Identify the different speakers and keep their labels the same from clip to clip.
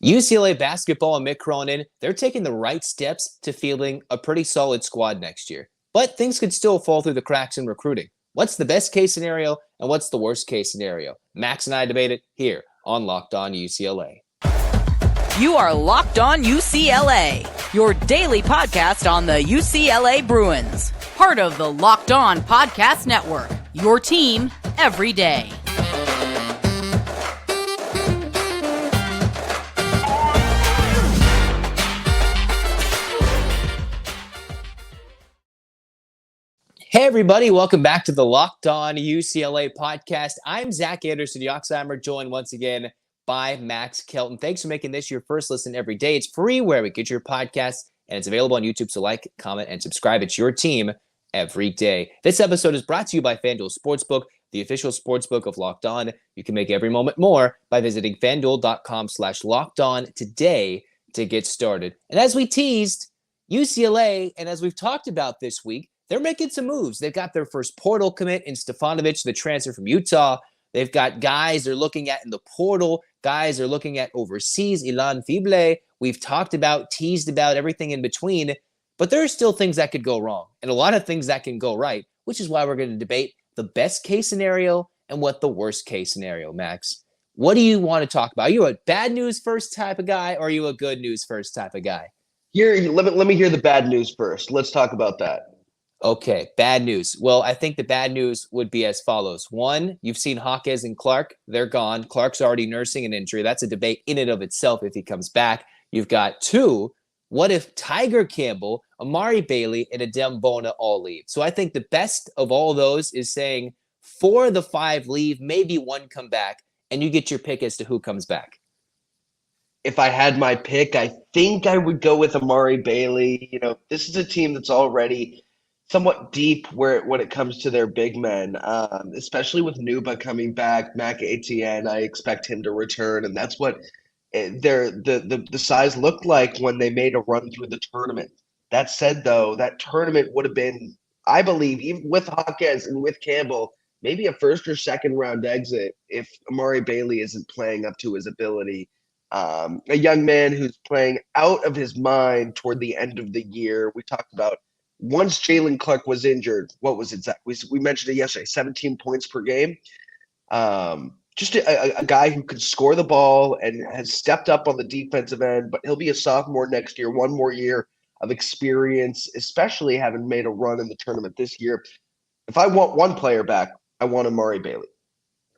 Speaker 1: UCLA Basketball and Mick Cronin, they're taking the right steps to fielding a pretty solid squad next year. But things could still fall through the cracks in recruiting. What's the best case scenario and what's the worst case scenario? Max and I debate it here on Locked On UCLA.
Speaker 2: You are Locked On UCLA, your daily podcast on the UCLA Bruins. Part of the Locked On Podcast Network, your team every day.
Speaker 1: Hey everybody, welcome back to the Locked On UCLA podcast. I'm Zach Anderson-Yoxsimer, joined once again by Max Kelton. Thanks for making this your first listen every day. It's free where we get your podcasts, and it's available on YouTube, so like, comment, and subscribe. It's your team every day. This episode is brought to you by FanDuel Sportsbook, the official sportsbook of Locked On. You can make every moment more by visiting FanDuel.com/LockedOn today to get started. And as we teased, UCLA, and as we've talked about this week, they're making some moves. They've got their first portal commit in Stefanovic, the transfer from Utah. They've got guys they're looking at in the portal, guys they're looking at overseas, Ilan Fible. We've talked about, teased about everything in between, but there are still things that could go wrong and a lot of things that can go right, which is why we're going to debate the best case scenario and what the worst case scenario, Max. What do you want to talk about? Are you a bad news first type of guy, or are you a good news first type of guy?
Speaker 3: Let me hear the bad news first. Let's talk about that.
Speaker 1: Okay, bad news. Well, I think the bad news would be as follows. One, you've seen Hawkes and Clark. They're gone. Clark's already nursing an injury. That's a debate in and of itself if he comes back. You've got two, what if Tiger Campbell, Amari Bailey, and Adem Bona all leave? So I think the best of all those is saying 4 of the 5 leave, maybe 1 come back, and you get your pick as to who comes back.
Speaker 3: If I had my pick, I think I would go with Amari Bailey. You know, this is a team that's already somewhat deep when it comes to their big men, especially with Nuba coming back. Mac Etienne, I expect him to return, and that's what the size looked like when they made a run through the tournament. That said, though, that tournament would have been, I believe, even with Hawkes and with Campbell, maybe a first or second round exit if Amari Bailey isn't playing up to his ability. A young man who's playing out of his mind toward the end of the year. We talked about once Jalen Clark was injured, what was it, Zach? We mentioned it yesterday, 17 points per game. Just a guy who could score the ball and has stepped up on the defensive end, but he'll be a sophomore next year, 1 more year of experience, especially having made a run in the tournament this year. If I want one player back, I want Amari Bailey.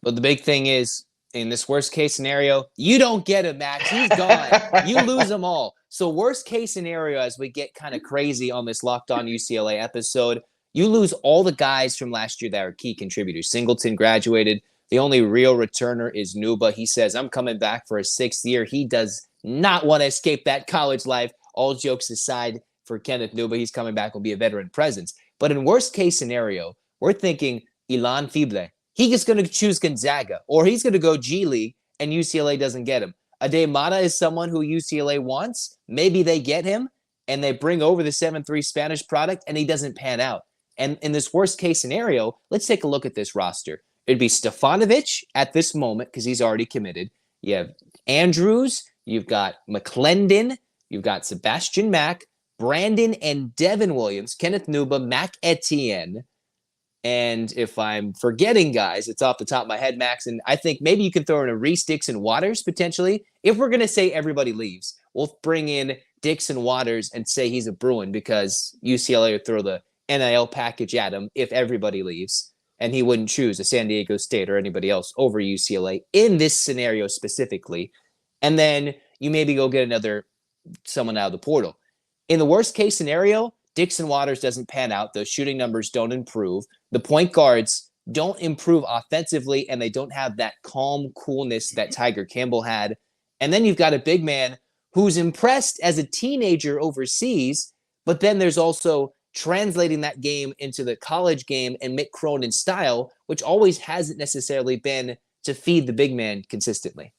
Speaker 1: But the big thing is, in this worst case scenario, you don't get him, Max. He's gone. You lose them all. So worst case scenario, as we get kind of crazy on this Locked On UCLA episode, you lose all the guys from last year that are key contributors. Singleton graduated. The only real returner is Nuba. He says, I'm coming back for a 6th year. He does not want to escape that college life. All jokes aside, for Kenneth Nuba, he's coming back, will be a veteran presence. But in worst case scenario, we're thinking Ilan Fible. He's just going to choose Gonzaga, or he's going to go G League, and UCLA doesn't get him. Adem Bona is someone who UCLA wants. Maybe they get him, and they bring over the 7-3 Spanish product, and he doesn't pan out. And in this worst-case scenario, let's take a look at this roster. It'd be Stefanovic at this moment, because he's already committed. You have Andrews. You've got McClendon. You've got Sebastian Mack, Brandon and Devin Williams, Kenneth Nuba, Mac Etienne. And if I'm forgetting guys, it's off the top of my head, Max, and I think maybe you can throw in a Reese Dixon Waters potentially. If we're going to say everybody leaves, we'll bring in Dixon Waters and say he's a Bruin because UCLA would throw the NIL package at him if everybody leaves, and he wouldn't choose a San Diego State or anybody else over UCLA in this scenario specifically. And then you maybe go get someone out of the portal. In the worst case scenario, Dixon Waters doesn't pan out. The shooting numbers don't improve. The point guards don't improve offensively, and they don't have that calm coolness that Tiger Campbell had. And then you've got a big man who's impressed as a teenager overseas, but then there's also translating that game into the college game and Mick Cronin style, which always hasn't necessarily been to feed the big man consistently.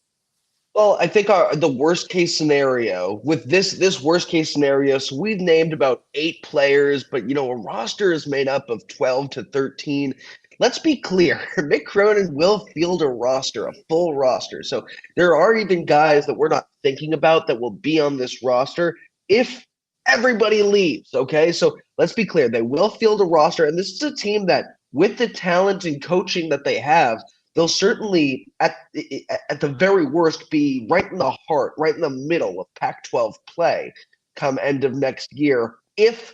Speaker 3: Well, I think the worst case scenario with this worst case scenario, so we've named about 8 players, but a roster is made up of 12 to 13 let's be clear. Mick Cronin will field a full roster. So there are even guys that we're not thinking about that will be on this roster if everybody leaves, okay? So let's be clear. They will field a roster, and this is a team that, with the talent and coaching that they have, they'll certainly, at the very worst, be right in the heart, right in the middle of Pac-12 play come end of next year if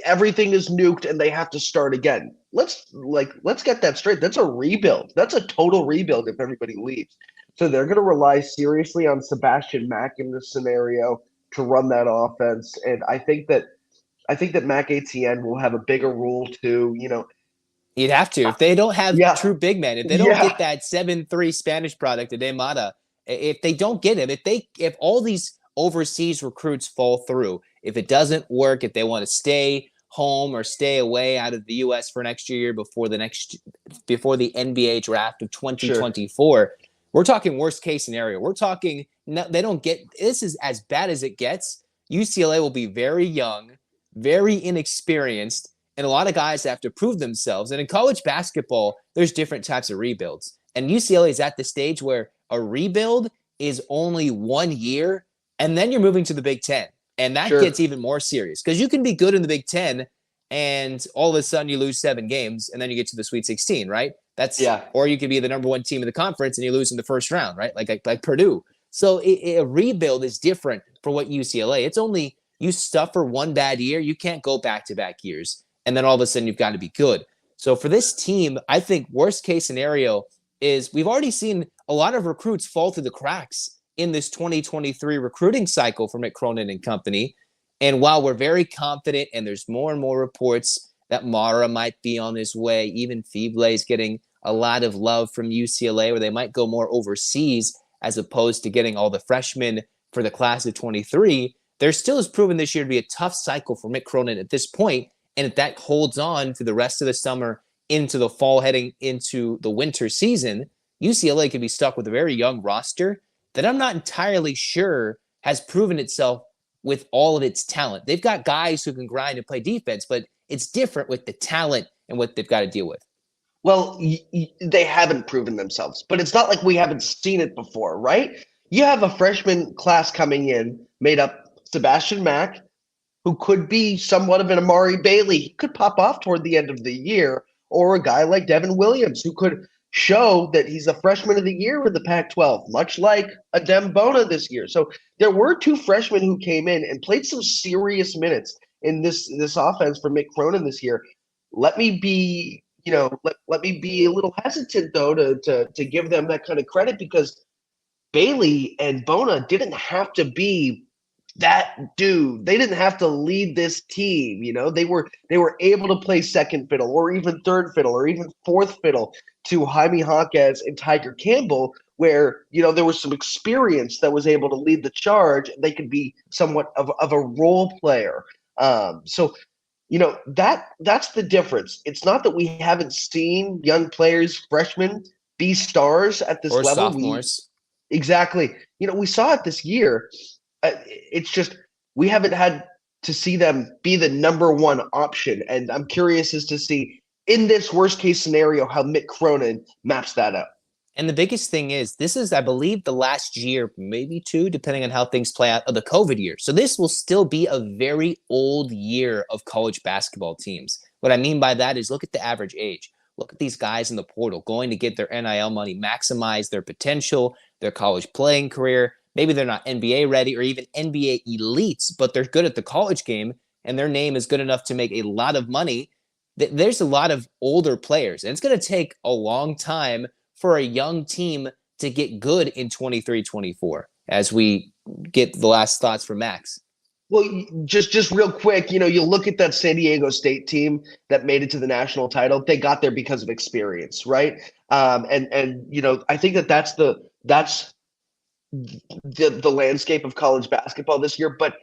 Speaker 3: everything is nuked and they have to start again. Let's get that straight. That's a rebuild. That's a total rebuild if everybody leaves. So they're going to rely seriously on Sebastian Mack in this scenario to run that offense. And I think that Mac Etienne will have a bigger role too.
Speaker 1: You'd have to. If they don't have true big men, if they don't get that 7-3 Spanish product of Mata, if they don't get him, if all these overseas recruits fall through, if it doesn't work, if they want to stay home or stay away out of the U.S. for next year before the NBA draft of 2024, we're talking worst case scenario. We're talking they don't get this is as bad as it gets. UCLA will be very young, very inexperienced, and a lot of guys have to prove themselves. And in college basketball, there's different types of rebuilds. And UCLA is at the stage where a rebuild is only 1 year, and then you're moving to the Big Ten. And that gets even more serious because you can be good in the Big Ten and all of a sudden you lose 7 games and then you get to the Sweet 16, right? Or you could be the number 1 team in the conference and you lose in the first round, right? Like Purdue. So a rebuild is different for what UCLA. It's only you suffer 1 bad year. You can't go back-to-back years. And then all of a sudden you've got to be good. So for this team, I think worst case scenario is we've already seen a lot of recruits fall through the cracks in this 2023 recruiting cycle for Mick Cronin and company. And while we're very confident and there's more and more reports that Mara might be on his way, even Feeble is getting a lot of love from UCLA where they might go more overseas as opposed to getting all the freshmen for the class of 23, there still is proven this year to be a tough cycle for Mick Cronin at this point. And if that holds on for the rest of the summer into the fall heading into the winter season, UCLA could be stuck with a very young roster that I'm not entirely sure has proven itself with all of its talent. They've got guys who can grind and play defense, but it's different with the talent and what they've got to deal with.
Speaker 3: Well, they haven't proven themselves, but it's not like we haven't seen it before, right? You have a freshman class coming in made up Sebastian Mack, who could be somewhat of an Amari Bailey. He could pop off toward the end of the year, or a guy like Devin Williams, who could show that he's a freshman of the year in the Pac-12, much like Adem Bona this year. So there were 2 freshmen who came in and played some serious minutes in this offense for Mick Cronin this year. Let me be a little hesitant though to give them that kind of credit, because Bailey and Bona didn't have to be that dude. They didn't have to lead this team. They were able to play second fiddle or even third fiddle or even fourth fiddle to Jaime Jaquez and Tiger Campbell, where, there was some experience that was able to lead the charge. They could be somewhat of a role player. So that's the difference. It's not that we haven't seen young players, freshmen, be stars at this
Speaker 1: or
Speaker 3: level.
Speaker 1: Sophomores.
Speaker 3: Exactly. We saw it this year. It's just we haven't had to see them be the number 1 option. And I'm curious as to see, in this worst case scenario, how Mick Cronin maps that out.
Speaker 1: And the biggest thing is, this is, I believe, the last year, maybe 2, depending on how things play out, of the COVID year. So this will still be a very old year of college basketball teams. What I mean by that is, look at the average age. Look at these guys in the portal going to get their NIL money, maximize their potential, their college playing career. Maybe they're not NBA ready or even NBA elites, but they're good at the college game and their name is good enough to make a lot of money. There's a lot of older players, and it's going to take a long time for a young team to get good in 23-24 as we get the last thoughts from Max.
Speaker 3: Well, just real quick, you look at that San Diego State team that made it to the national title. They got there because of experience, right? And I think that's the landscape of college basketball this year. But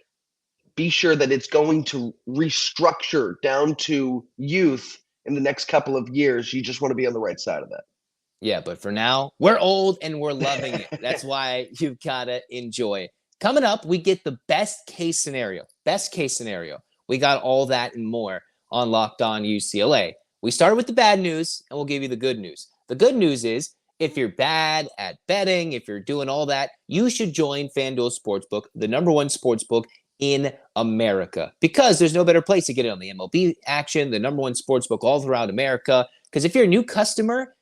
Speaker 3: be sure that it's going to restructure down to youth in the next couple of years. You just want to be on the right side of that.
Speaker 1: Yeah, but for now, we're old and we're loving it. That's why you've got to enjoy. Coming up, we get the best case scenario. Best case scenario. We got all that and more on Locked On UCLA. We started with the bad news, and we'll give you the good news. The good news is, if you're bad at betting, if you're doing all that, you should join FanDuel Sportsbook, the number one sportsbook in America, because there's no better place to get in on the MLB action, the number one sportsbook all throughout America. Because if you're a new customer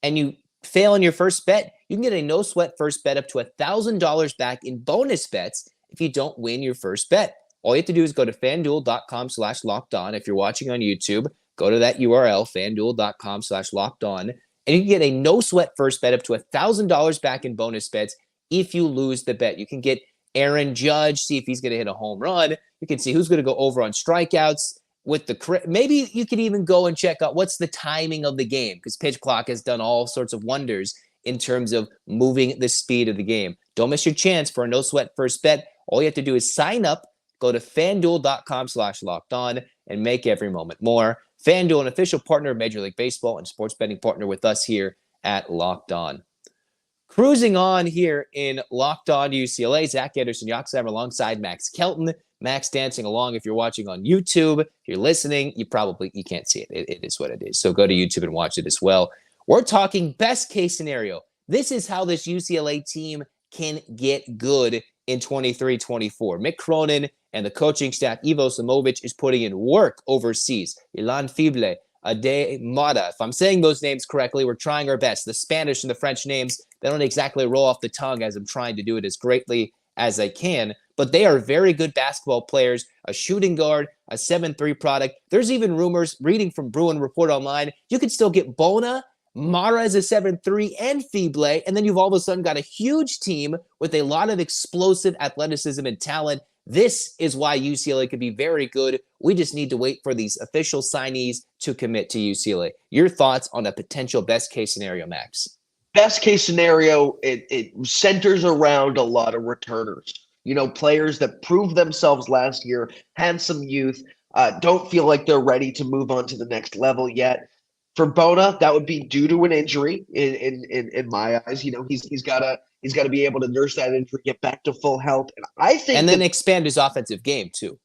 Speaker 1: and you fail on your first bet, you can get a no-sweat first bet up to $1,000 back in bonus bets if you don't win your first bet. All you have to do is go to FanDuel.com/lockedon. If you're watching on YouTube, go to that URL, FanDuel.com/lockedon, and you can get a no-sweat first bet up to $1,000 back in bonus bets if you lose the bet. You can get Aaron Judge, see if he's going to hit a home run. You can see who's going to go over on strikeouts. Maybe you could even go and check out what's the timing of the game, because pitch clock has done all sorts of wonders in terms of moving the speed of the game. Don't miss your chance for a no-sweat first bet. All you have to do is sign up, go to FanDuel.com/lockedon, and make every moment more. FanDuel, an official partner of Major League Baseball and sports betting partner with us here at Locked On. Cruising on here in Locked On UCLA, Zach Anderson-Yoxsimer alongside Max Kelton. Max dancing along if you're watching on YouTube. If you're listening, you can't see it. It is what it is. So go to YouTube and watch it as well. We're talking best case scenario. This is how this UCLA team can get good in 23-24. Mick Cronin and the coaching staff, Ivo Simovic, is putting in work overseas. Ilan Fible, Ade Mata. If I'm saying those names correctly, we're trying our best. The Spanish and the French names, they don't exactly roll off the tongue as I'm trying to do it as greatly as I can, but they are very good basketball players, a shooting guard, a 7-3 product. There's even rumors, reading from Bruin Report Online, you could still get Bona, Mara as a 7-3, and Fible, and then you've all of a sudden got a huge team with a lot of explosive athleticism and talent. This is why UCLA could be very good. We just need to wait for these official signees to commit to UCLA. Your thoughts on a potential best case scenario, Max?
Speaker 3: Best case scenario, it centers around a lot of returners. Players that proved themselves last year, had some youth, don't feel like they're ready to move on to the next level yet. For Bona, that would be due to an injury in my eyes. He's got to be able to nurse that injury, get back to full health, and
Speaker 1: then expand his offensive game too.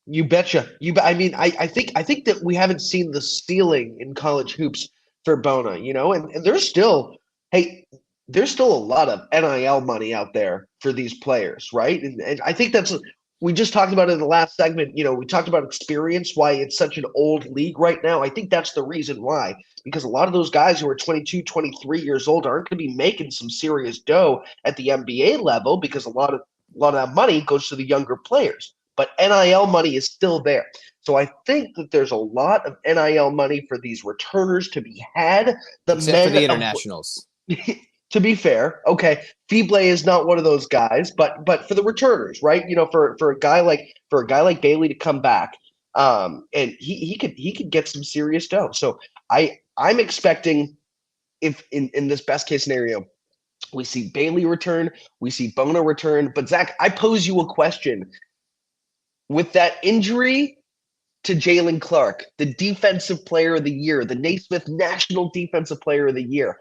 Speaker 3: You betcha. I think that we haven't seen the ceiling in college hoops for Bona. And there's still a lot of NIL money out there for these players, right? And I think we just talked about it in the last segment. We talked about experience, why it's such an old league right now. I think that's the reason why, because a lot of those guys who are 22, 23 years old aren't going to be making some serious dough at the NBA level, because a lot of that money goes to the younger players. But NIL money is still there. So I think that there's a lot of NIL money for these returners to be had.
Speaker 1: Except for the internationals.
Speaker 3: To be fair, okay, Fible is not one of those guys, but for the returners, right? For a guy like Bailey to come back, and he could get some serious dough. So I'm expecting, if in this best case scenario, we see Bailey return, we see Bona return. But Zach, I pose you a question. With that injury to Jalen Clark, the Defensive Player of the Year, the Naismith National Defensive Player of the Year,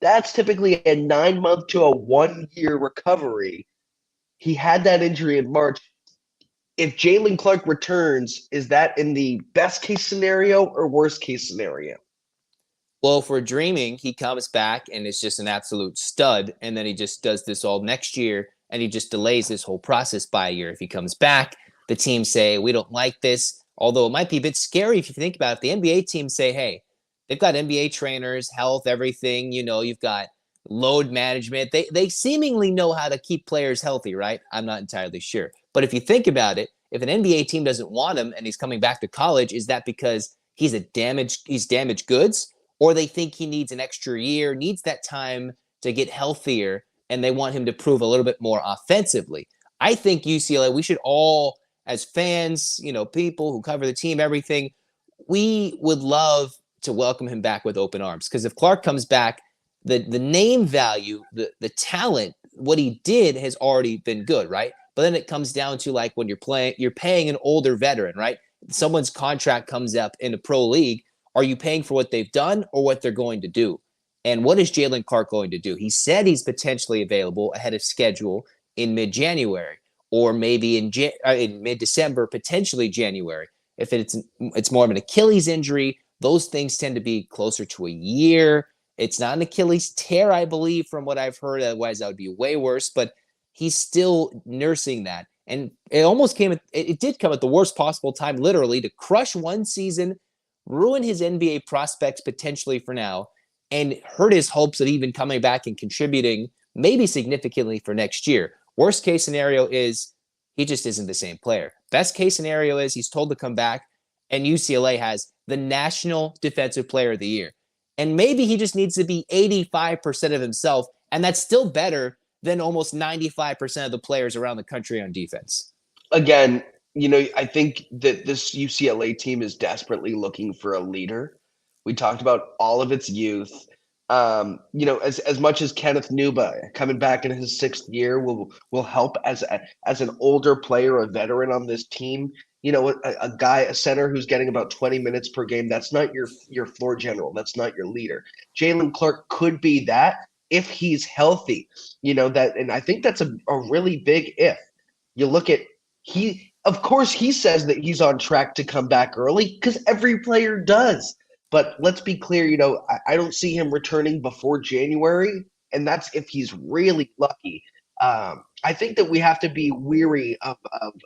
Speaker 3: that's typically a 9-month to a 1-year recovery. He had that injury in March. If Jalen Clark returns, is that in the best case scenario or worst case scenario?
Speaker 1: Well, if we're dreaming, he comes back and it's just an absolute stud, and then he just does this all next year, and he just delays this whole process by a year. If he comes back, the teams say, we don't like this, although it might be a bit scary if you think about it. If the NBA teams say, hey, they've got NBA trainers, health, everything. You've got load management. They seemingly know how to keep players healthy, right? I'm not entirely sure. But if you think about it, if an NBA team doesn't want him and he's coming back to college, is that because he's damaged goods, or they think he needs an extra year, needs that time to get healthier, and they want him to prove a little bit more offensively? I think UCLA, we should all, as fans, people who cover the team, everything, we would love to welcome him back with open arms. Because if Clark comes back, the name value, the talent, what he did has already been good, right? But then it comes down to, like, when you're paying an older veteran, right? Someone's contract comes up in a pro league. Are you paying for what they've done or what they're going to do? And what is Jalen Clark going to do? He said he's potentially available ahead of schedule in mid-January, or maybe in mid-December, potentially January. If it's more of an Achilles injury, those things tend to be closer to a year. It's not an Achilles tear, I believe, from what I've heard. Otherwise, that would be way worse. But he's still nursing that. And it did come at the worst possible time, literally, to crush one season, ruin his NBA prospects potentially for now, and hurt his hopes of even coming back and contributing maybe significantly for next year. Worst case scenario is he just isn't the same player. Best case scenario is he's told to come back, and UCLA has the National Defensive Player of the Year. And maybe he just needs to be 85% of himself, and that's still better than almost 95% of the players around the country on defense.
Speaker 3: Again, I think that this UCLA team is desperately looking for a leader. We talked about all of its youth. As much as Kenneth Nuba coming back in his 6th year will help as an older player, a veteran on this team. A center who's getting about 20 minutes per game. That's not your floor general. That's not your leader. Jalen Clark could be that if he's healthy. And I think that's a really big if. You look at of course he says that he's on track to come back early because every player does. But let's be clear, I don't see him returning before January, and that's if he's really lucky. I think that we have to be weary of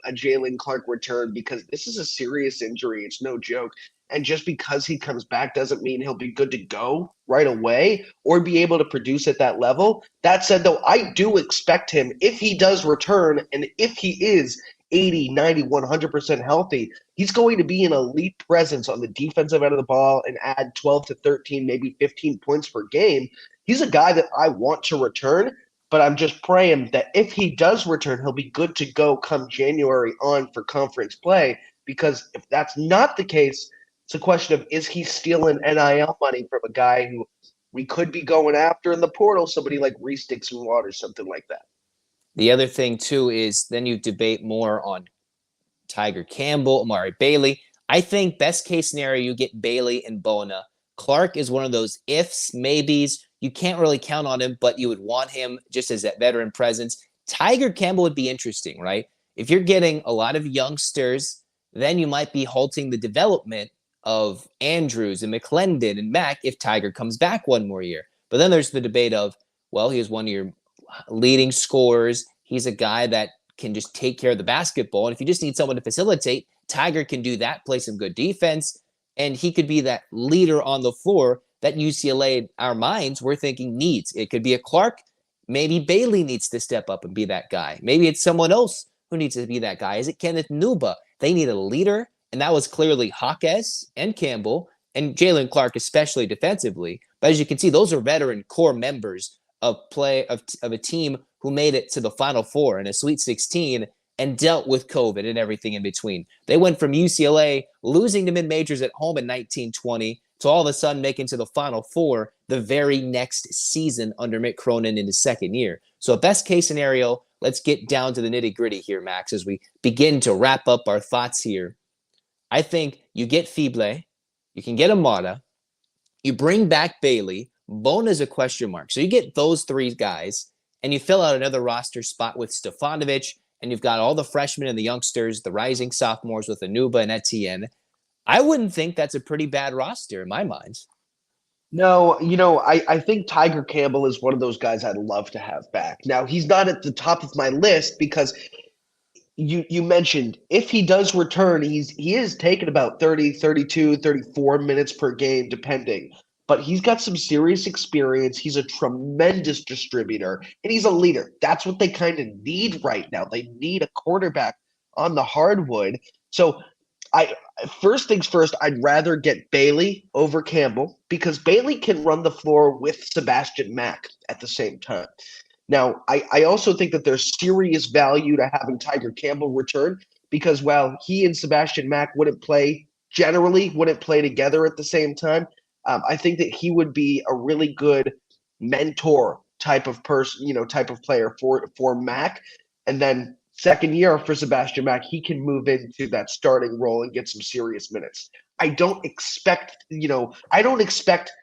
Speaker 3: a Jalen Clark return because this is a serious injury. It's no joke. And just because he comes back doesn't mean he'll be good to go right away or be able to produce at that level. That said, though, I do expect him, if he does return and if he is 80, 90, 100% healthy, he's going to be an elite presence on the defensive end of the ball and add 12 to 13, maybe 15 points per game. He's a guy that I want to return, but I'm just praying that if he does return, he'll be good to go come January on for conference play, because if that's not the case, it's a question of, is he stealing NIL money from a guy who we could be going after in the portal, somebody like Reese Dixon Waters, something like that.
Speaker 1: The other thing, too, is then you debate more on Tiger Campbell, Amari Bailey. I think best case scenario, you get Bailey and Bona. Clark is one of those ifs, maybes. You can't really count on him, but you would want him just as that veteran presence. Tiger Campbell would be interesting, right? If you're getting a lot of youngsters, then you might be halting the development of Andrews and McClendon and Mack if Tiger comes back one more year. But then there's the debate of, well, he was one of your leading scorers. He's a guy that can just take care of the basketball. And if you just need someone to facilitate, Tiger can do that, play some good defense, and he could be that leader on the floor that UCLA, in our minds, we're thinking needs. It could be a Clark. Maybe Bailey needs to step up and be that guy. Maybe it's someone else who needs to be that guy. Is it Kenneth Nuba? They need a leader, and that was clearly Hawkes and Campbell and Jalen Clark, especially defensively. But as you can see, those are veteran core members of a team who made it to the Final Four and a Sweet 16 and dealt with COVID and everything in between. They went from UCLA losing to mid-majors at home in 1920 to all of a sudden making to the Final Four the very next season under Mick Cronin in his 2nd year. So best case scenario, let's get down to the nitty-gritty here, Max, as we begin to wrap up our thoughts here. I think you get Fible, you can get Amada, you bring back Bailey, Bona's a question mark. So you get those 3 guys, and you fill out another roster spot with Stefanovic, and you've got all the freshmen and the youngsters, the rising sophomores with Anuba and Etienne. I wouldn't think that's a pretty bad roster in my mind.
Speaker 3: No, I think Tiger Campbell is one of those guys I'd love to have back. Now, he's not at the top of my list because you mentioned if he does return, he is taking about 30, 32, 34 minutes per game, depending. But he's got some serious experience. He's a tremendous distributor, and he's a leader. That's what they kind of need right now. They need a quarterback on the hardwood. So first things first, I'd rather get Bailey over Campbell because Bailey can run the floor with Sebastian Mack at the same time. Now, I also think that there's serious value to having Tiger Campbell return because while he and Sebastian Mack wouldn't play together at the same time, I think that he would be a really good mentor type of person, type of player for Mack. And then 2nd year for Sebastian Mack, he can move into that starting role and get some serious minutes. I don't expect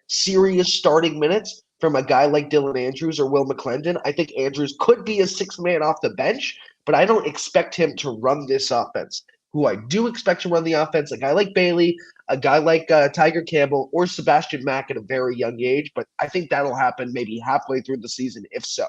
Speaker 3: serious starting minutes from a guy like Dylan Andrews or Will McClendon. I think Andrews could be a 6th man off the bench, but I don't expect him to run this offense. who I do expect to run the offense, a guy like Bailey, a guy like Tiger Campbell, or Sebastian Mack at a very young age. But I think that'll happen maybe halfway through the season, if so.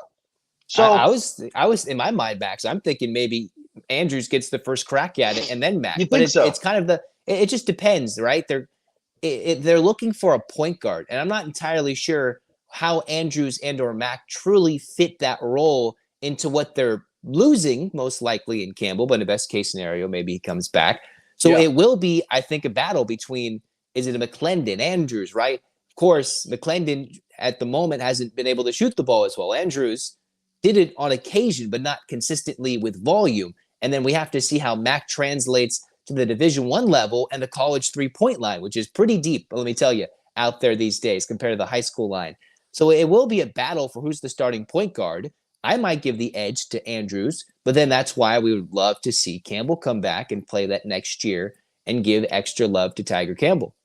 Speaker 1: I
Speaker 3: So
Speaker 1: was in my mind back, so I'm thinking maybe Andrews gets the first crack at it and then Mack.
Speaker 3: you
Speaker 1: But
Speaker 3: think so?
Speaker 1: it's kind of it just depends, right? They're looking for a point guard, and I'm not entirely sure how Andrews and or Mack truly fit that role into what they're losing, most likely in Campbell, but in the best case scenario, maybe he comes back. So it will be, I think, a battle between, is it a McClendon, Andrews, right? Of course, McClendon at the moment hasn't been able to shoot the ball as well. Andrews did it on occasion, but not consistently with volume. And then we have to see how Mack translates to the Division I level and the college 3-point line, which is pretty deep, let me tell you, out there these days compared to the high school line. So it will be a battle for who's the starting point guard. I might give the edge to Andrews, but then that's why we would love to see Campbell come back and play that next year and give extra love to Tiger Campbell.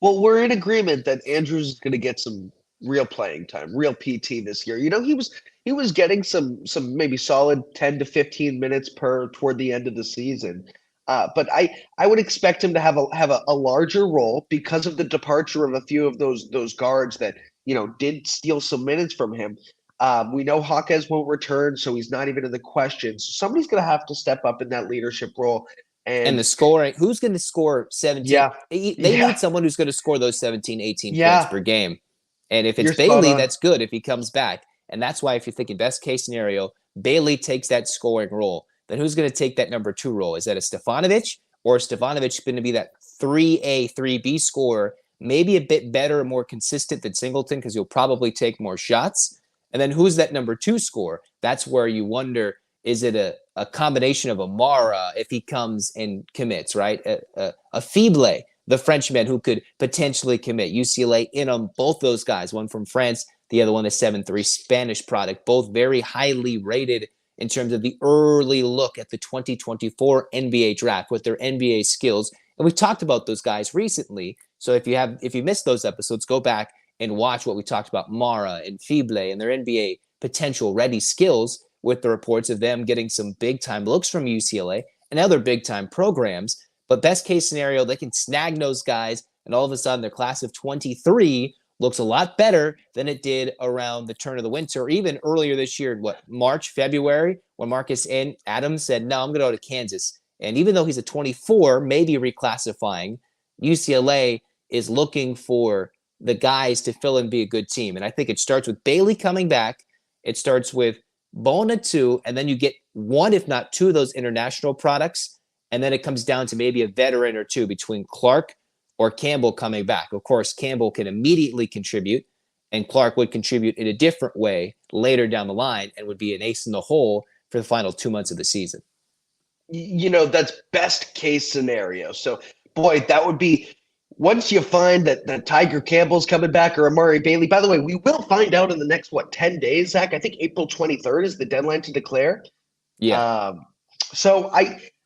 Speaker 3: Well, we're in agreement that Andrews is going to get some real playing time, real PT this year. He was getting some maybe solid 10 to 15 minutes per toward the end of the season. But I would expect him to have a larger role because of the departure of a few of those guards that did steal some minutes from him. We know Hawkes won't return, so he's not even in the question. So somebody's going to have to step up in that leadership role.
Speaker 1: And the scoring, who's going to score 17?
Speaker 3: Yeah,
Speaker 1: they need someone who's going to score those 17, 18 points per game. And if it's
Speaker 3: You're
Speaker 1: Bailey, that's good if he comes back. And that's why if you're thinking best case scenario, Bailey takes that scoring role. Then who's going to take that number 2 role? Is that a Stefanovic, or is Stefanovic going to be that 3A, 3B scorer, maybe a bit better and more consistent than Singleton because he'll probably take more shots? And then who's that number 2 scorer? That's where you wonder, is it a combination of Amara if he comes and commits, right? A Fible, the Frenchman who could potentially commit. UCLA in on both those guys, one from France, the other one a 7-3 Spanish product, both very highly rated in terms of the early look at the 2024 NBA draft with their NBA skills. And we've talked about those guys recently. So if you missed those episodes, go back and watch what we talked about Mara and Fible and their NBA potential ready skills with the reports of them getting some big time looks from UCLA and other big time programs. But best case scenario, they can snag those guys and all of a sudden their class of 23 looks a lot better than it did around the turn of the winter, or even earlier this year, March, February, when Marcus Adams said, no, I'm going to go to Kansas. And even though he's a 24, maybe reclassifying, UCLA is looking for the guys to fill and be a good team. And I think it starts with Bailey coming back. It starts with Bona 2, and then you get 1, if not 2 of those international products. And then it comes down to maybe a veteran or 2 between Clark or Campbell coming back. Of course, Campbell can immediately contribute, and Clark would contribute in a different way later down the line and would be an ace in the hole for the final 2 months of the season.
Speaker 3: That's best case scenario. So, boy, that would be once you find that Tiger Campbell's coming back or Amari Bailey. By the way, we will find out in the next, 10 days, Zach? I think April 23rd is the deadline to declare.
Speaker 1: Yeah.
Speaker 3: So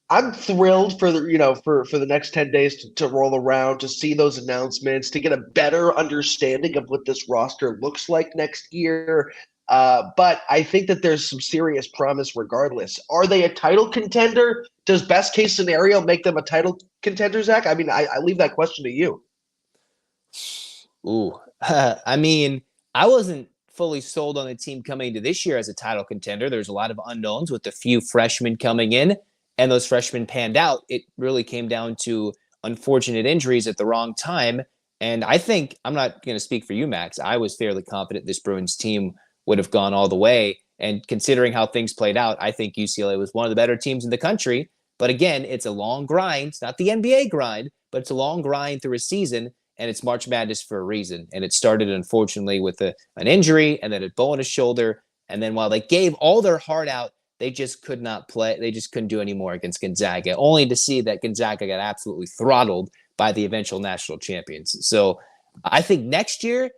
Speaker 3: I'm thrilled for the next 10 days to roll around, to see those announcements, to get a better understanding of what this roster looks like next year. But I think that there's some serious promise regardless. Are they a title contender? Does best case scenario make them a title contender, Zach? I mean, I leave that question to you.
Speaker 1: Ooh, I mean, I wasn't fully sold on the team coming into this year as a title contender. There's a lot of unknowns with a few freshmen coming in, and those freshmen panned out. It really came down to unfortunate injuries at the wrong time. And I think, I'm not going to speak for you, Max, I was fairly confident this Bruins team would have gone all the way. And considering how things played out, I think UCLA was one of the better teams in the country. But again, it's a long grind. It's not the NBA grind, but it's a long grind through a season, and it's March Madness for a reason. And it started, unfortunately, with an injury and then a bow on his shoulder. And then while they gave all their heart out, they just could not play. They just couldn't do any more against Gonzaga, only to see that Gonzaga got absolutely throttled by the eventual national champions. So I think next year,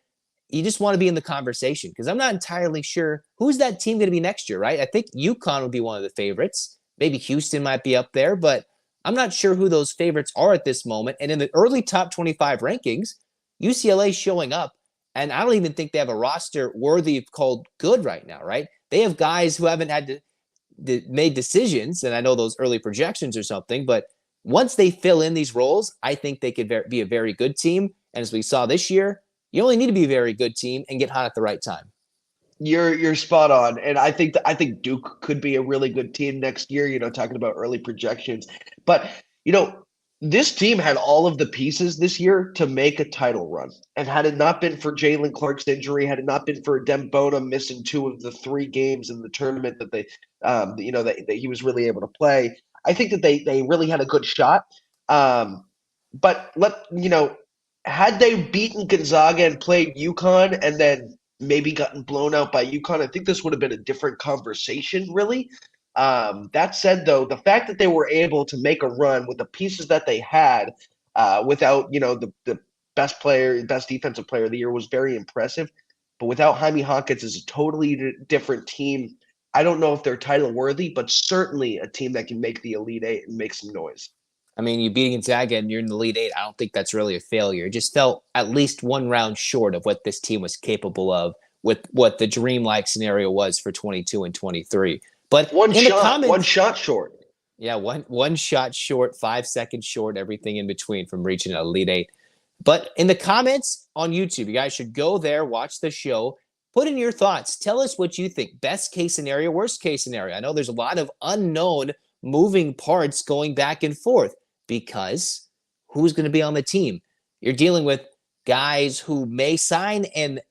Speaker 1: you just want to be in the conversation, because I'm not entirely sure who's that team going to be next year, right? I think UConn would be one of the favorites. Maybe Houston might be up there, but I'm not sure who those favorites are at this moment. And in the early top 25 rankings, UCLA showing up, and I don't even think they have a roster worthy of called good right now, right? They have guys who haven't had to made decisions, and I know those early projections or something, but once they fill in these roles, I think they could be a very good team. And as we saw this year, you only need to be a very good team and get hot at the right time.
Speaker 3: You're spot on, and I think Duke could be a really good team next year. Talking about early projections, but this team had all of the pieces this year to make a title run. And had it not been for Jalen Clark's injury, had it not been for Dembona missing 2 of the 3 games in the tournament that that he was really able to play, I think that they really had a good shot. But had they beaten Gonzaga and played UConn and then maybe gotten blown out by UConn, I think this would have been a different conversation, really. That said, though, the fact that they were able to make a run with the pieces that they had without, the best defensive player of the year was very impressive. But without Jaime Hawkins, is a totally different team. I don't know if they're title worthy, but certainly a team that can make the Elite Eight and make some noise.
Speaker 1: I mean, you beat Gonzaga and you're in the Elite Eight. I don't think that's really a failure. It just felt at least one round short of what this team was capable of with what the dreamlike scenario was for 22 and 23. But
Speaker 3: one shot short.
Speaker 1: Yeah, one shot short, 5 seconds short, everything in between from reaching an Elite Eight. But in the comments on YouTube, you guys should go there, watch the show, put in your thoughts. Tell us what you think. Best case scenario, worst case scenario. I know there's a lot of unknown moving parts going back and forth because who's going to be on the team? You're dealing with guys who may sign in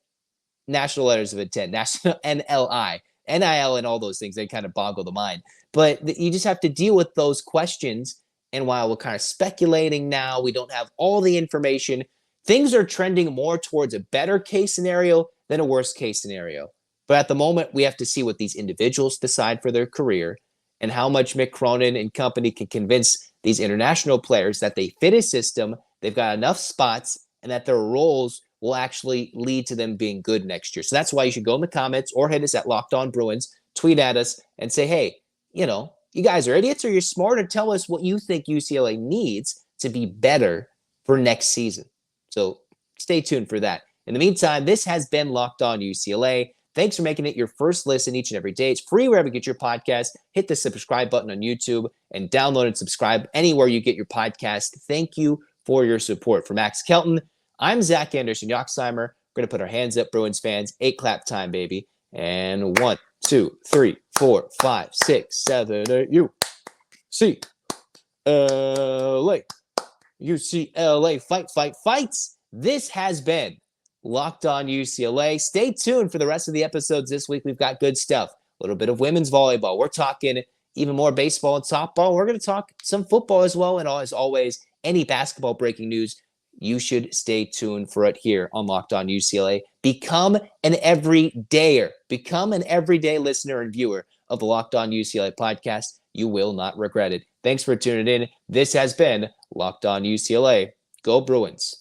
Speaker 1: national letters of intent, national NLI. NIL and all those things, they kind of boggle the mind. But you just have to deal with those questions. And while we're kind of speculating now, we don't have all the information. Things are trending more towards a better case scenario than a worst case scenario. But at the moment, we have to see what these individuals decide for their career and how much Mick Cronin and company can convince these international players that they fit a system, they've got enough spots, and that their roles will actually lead to them being good next year. So that's why you should go in the comments or hit us at Locked On Bruins, tweet at us and say, hey, you guys are idiots or you're smart, and tell us what you think UCLA needs to be better for next season. So stay tuned for that. In the meantime, this has been Locked On UCLA. Thanks for making it your first listen each and every day. It's free wherever you get your podcast. Hit the subscribe button on YouTube and download and subscribe anywhere you get your podcast. Thank you for your support. For Max Kelton, I'm Zach Anderson-Yoxsimer. We're going to put our hands up, Bruins fans. 8 clap time, baby. And 1, 2, 3, 4, 5, 6, 7, 8. UCLA. UCLA. Fight, fight, fights. This has been Locked On UCLA. Stay tuned for the rest of the episodes this week. We've got good stuff. A little bit of women's volleyball. We're talking even more baseball and softball. We're going to talk some football as well. And as always, any basketball breaking news, you should stay tuned for it here on Locked On UCLA. Become an everydayer. Become an everyday listener and viewer of the Locked On UCLA podcast. You will not regret it. Thanks for tuning in. This has been Locked On UCLA. Go Bruins.